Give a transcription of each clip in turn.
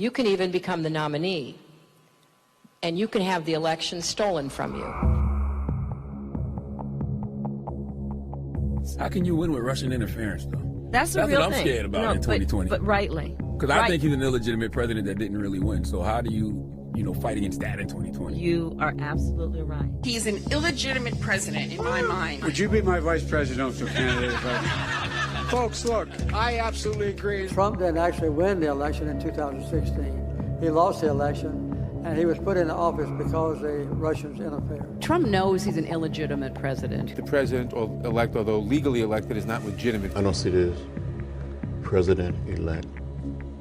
You can even become the nominee, and you can have the election stolen from you. How can you win with Russian interference, though? That's a real thing. That's what I'm scared about in 2020. But rightly. Because I think he's an illegitimate president that didn't really win. So how do you fight against that in 2020? You are absolutely right. He's an illegitimate president in my mind. Would you be my vice presidential candidate? Folks, look, I absolutely agree. Trump didn't actually win the election in 2016. He lost the election, and he was put into office because the Russians interfered. Trump knows he's an illegitimate president. The president-elect, although legally elected, is not legitimate. I don't see this president-elect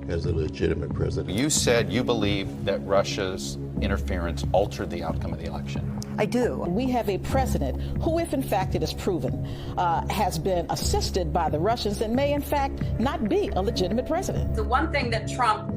as a legitimate president. You said you believe that Russia's interference altered the outcome of the election. I do. We have a president who, if in fact it is proven, has been assisted by the Russians and may in fact not be a legitimate president. The one thing that Trump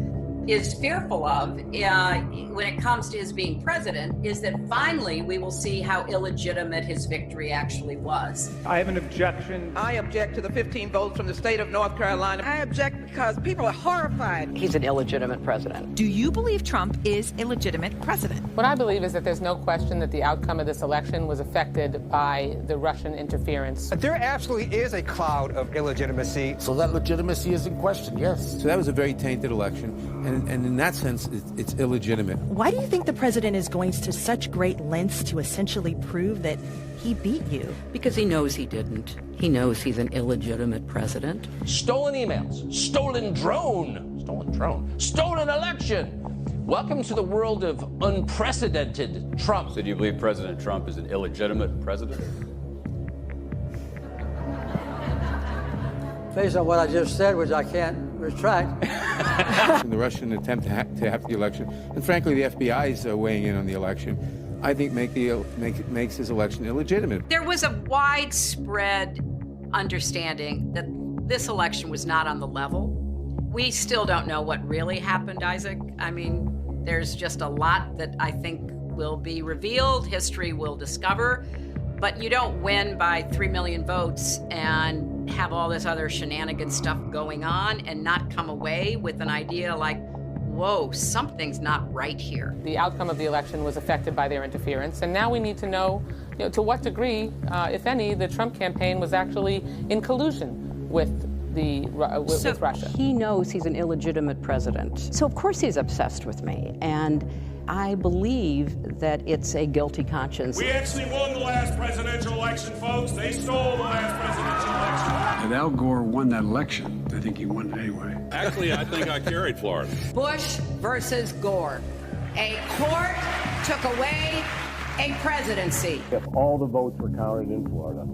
is fearful of when it comes to his being president is that finally we will see how illegitimate his victory actually was. I have an objection. I object to the 15 votes from the state of North Carolina. I object because people are horrified. He's an illegitimate president. Do you believe Trump is a legitimate president? What I believe is that there's no question that the outcome of this election was affected by the Russian interference. There absolutely is a cloud of illegitimacy. So that legitimacy is in question, yes. So that was a very tainted election, and in that sense, it's illegitimate. Why do you think the president is going to such great lengths to essentially prove that he beat you? Because he knows he didn't. He knows he's an illegitimate president. Stolen emails, stolen drone, stolen election. Welcome to the world of unprecedented Trump. So do you believe President Trump is an illegitimate president? Based on what I just said, which I can't retract. The Russian attempt to have the election, and frankly, the FBI is weighing in on the election, I think makes his election illegitimate. There was a widespread understanding that this election was not on the level. We still don't know what really happened, Isaac. I mean, there's just a lot that I think will be revealed, history will discover, but you don't win by 3 million votes and have all this other shenanigan stuff going on and not come away with an idea like, whoa, something's not right here. The outcome of the election was affected by their interference, and now we need to know, to what degree, if any, the Trump campaign was actually in collusion with with Russia. He knows he's an illegitimate president. So of course he's obsessed with me, and I believe that it's a guilty conscience. We actually won the last presidential election, folks. They stole the last presidential election. And Al Gore won that election. I think he won it anyway. Actually, I think I carried Florida. Bush versus Gore. A court took away a presidency. If all the votes were counted in Florida,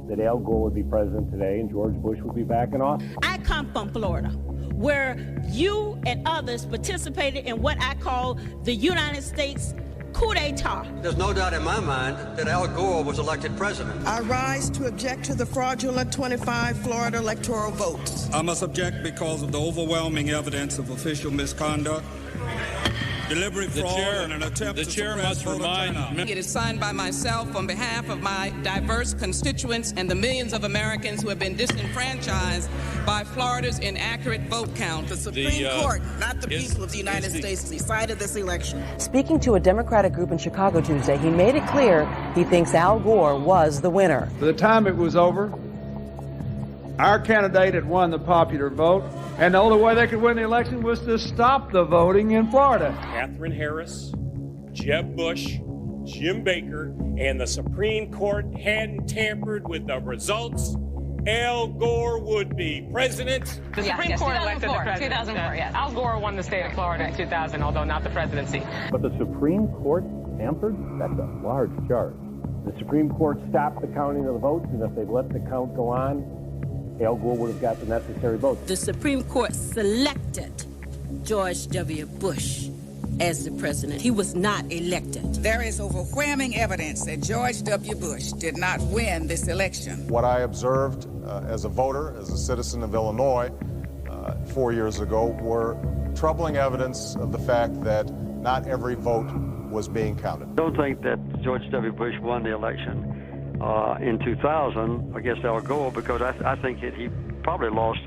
that Al Gore would be president today and George Bush would be back in office. I come from Florida, where you and others participated in what I call the United States coup d'etat. There's no doubt in my mind that Al Gore was elected president. I rise to object to the fraudulent 25 Florida electoral votes. I must object because of the overwhelming evidence of official misconduct, deliberate fraud, and an attempt to suppress voter turnout. It is signed by myself on behalf of my diverse constituents and the millions of Americans who have been disenfranchised by Florida's inaccurate vote count. The Supreme Court, not the people of the United States, decided this election. Speaking to a Democratic group in Chicago Tuesday, he made it clear he thinks Al Gore was the winner. By the time it was over, our candidate had won the popular vote, and the only way they could win the election was to stop the voting in Florida. Catherine Harris, Jeb Bush, Jim Baker, and the Supreme Court hadn't tampered with the results, Al Gore would be president. The Supreme Court elected the president. 2004, yes. Al Gore won the state of Florida in 2000, although not the presidency. But the Supreme Court tampered? That's a large charge. The Supreme Court stopped the counting of the votes, and if they'd let the count go on, Al Gore would have got the necessary votes. The Supreme Court selected George W. Bush as the president. He was not elected. There is overwhelming evidence that George W. Bush did not win this election. What I observed as a voter, as a citizen of Illinois 4 years ago, were troubling evidence of the fact that not every vote was being counted. I don't think that George W. Bush won the election in 2000 against Al Gore, because I think that he probably lost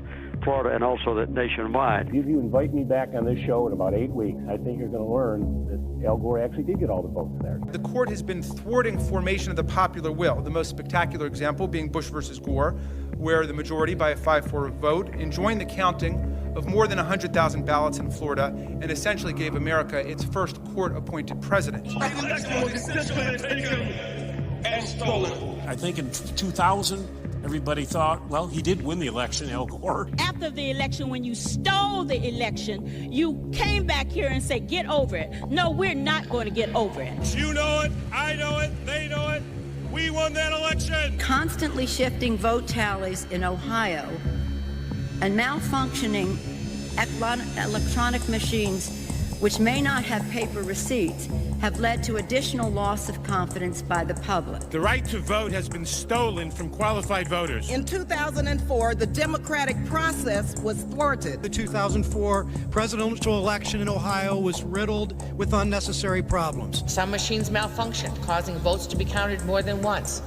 Florida and also nationwide. If you invite me back on this show in about 8 weeks, I think you're going to learn that Al Gore actually did get all the votes there. The court has been thwarting formation of the popular will, the most spectacular example being Bush versus Gore, where the majority, by a 5-4 vote, enjoined the counting of more than 100,000 ballots in Florida and essentially gave America its first court-appointed president. I think in 2000, everybody thought, well, he did win the election, Al Gore. After the election, when you stole the election, you came back here and said, get over it. No, we're not going to get over it. You know it, I know it, they know it. We won that election. Constantly shifting vote tallies in Ohio and malfunctioning electronic machines, which may not have paper receipts, have led to additional loss of confidence by the public. The right to vote has been stolen from qualified voters. In 2004, the democratic process was thwarted. The 2004 presidential election in Ohio was riddled with unnecessary problems. Some machines malfunctioned, causing votes to be counted more than once,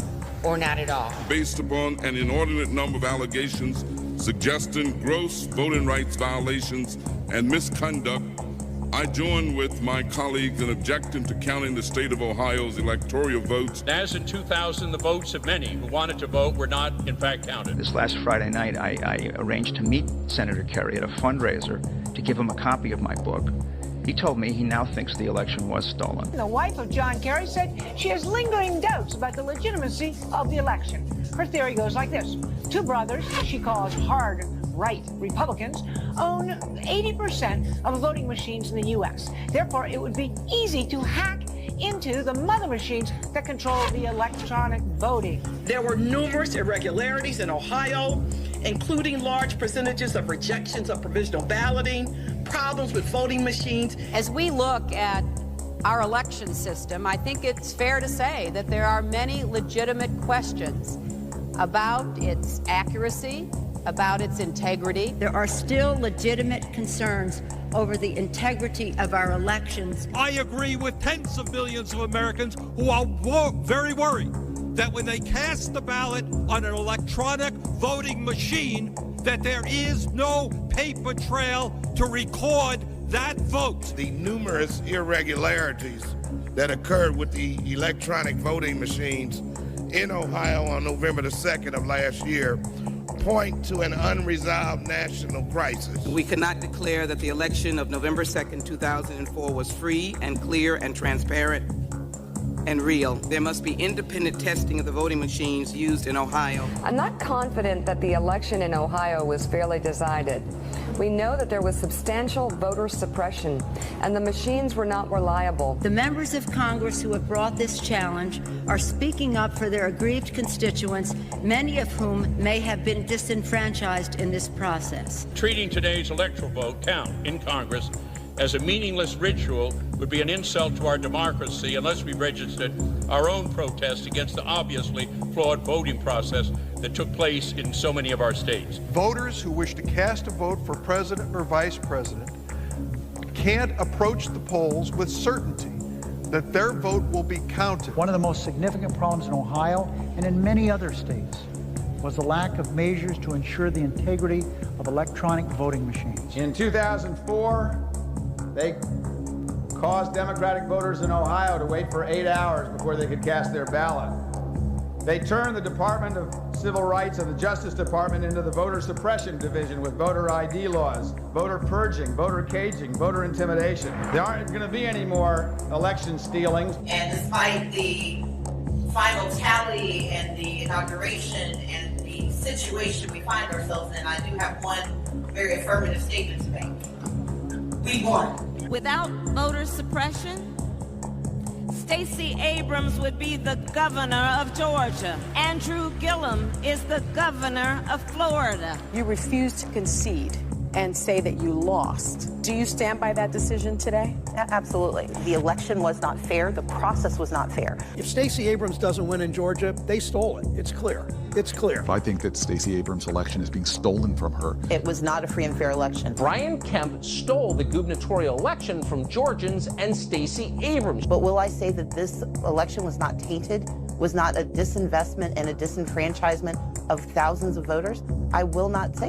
or not at all. Based upon an inordinate number of allegations suggesting gross voting rights violations and misconduct, I join with my colleagues in objecting to counting the state of Ohio's electoral votes. As in 2000, the votes of many who wanted to vote were not, in fact, counted. This last Friday night, I arranged to meet Senator Kerry at a fundraiser to give him a copy of my book. He told me he now thinks the election was stolen. The wife of John Kerry said she has lingering doubts about the legitimacy of the election. Her theory goes like this. Two brothers, she calls hard right Republicans, own 80% of the voting machines in the U.S. Therefore, it would be easy to hack into the mother machines that control the electronic voting. There were numerous irregularities in Ohio, including large percentages of rejections of provisional balloting, problems with voting machines. As we look at our election system, I think it's fair to say that there are many legitimate questions about its accuracy, about its integrity. There are still legitimate concerns over the integrity of our elections. I agree with tens of millions of Americans who are very worried that when they cast the ballot on an electronic voting machine, that there is no paper trail to record that vote. The numerous irregularities that occurred with the electronic voting machines in Ohio on November the 2nd of last year point to an unresolved national crisis. We cannot declare that the election of November 2nd, 2004 was free and clear and transparent and real. There must be independent testing of the voting machines used in Ohio. I'm not confident that the election in Ohio was fairly decided. We know that there was substantial voter suppression, and the machines were not reliable. The members of Congress who have brought this challenge are speaking up for their aggrieved constituents, many of whom may have been disenfranchised in this process. Treating today's electoral vote count in Congress as a meaningless ritual would be an insult to our democracy unless we registered our own protest against the obviously flawed voting process that took place in so many of our states. Voters who wish to cast a vote for president or vice president can't approach the polls with certainty that their vote will be counted. One of the most significant problems in Ohio and in many other states was the lack of measures to ensure the integrity of electronic voting machines. In 2004, they caused Democratic voters in Ohio to wait for 8 hours before they could cast their ballot. They turned the Department of Civil Rights and the Justice Department into the voter suppression division with voter ID laws, voter purging, voter caging, voter intimidation. There aren't going to be any more election stealings. And despite the final tally and the inauguration and the situation we find ourselves in, I do have one very affirmative statement to make. We won. Without voter suppression, Stacey Abrams would be the governor of Georgia. Andrew Gillum is the governor of Florida. You refuse to concede and say that you lost. Do you stand by that decision today? Absolutely. The election was not fair. The process was not fair. If Stacey Abrams doesn't win in Georgia, they stole it. It's clear. It's clear. I think that Stacey Abrams' election is being stolen from her. It was not a free and fair election. Brian Kemp stole the gubernatorial election from Georgians and Stacey Abrams. But will I say that this election was not tainted, was not a disinvestment and a disenfranchisement of thousands of voters? I will not say that.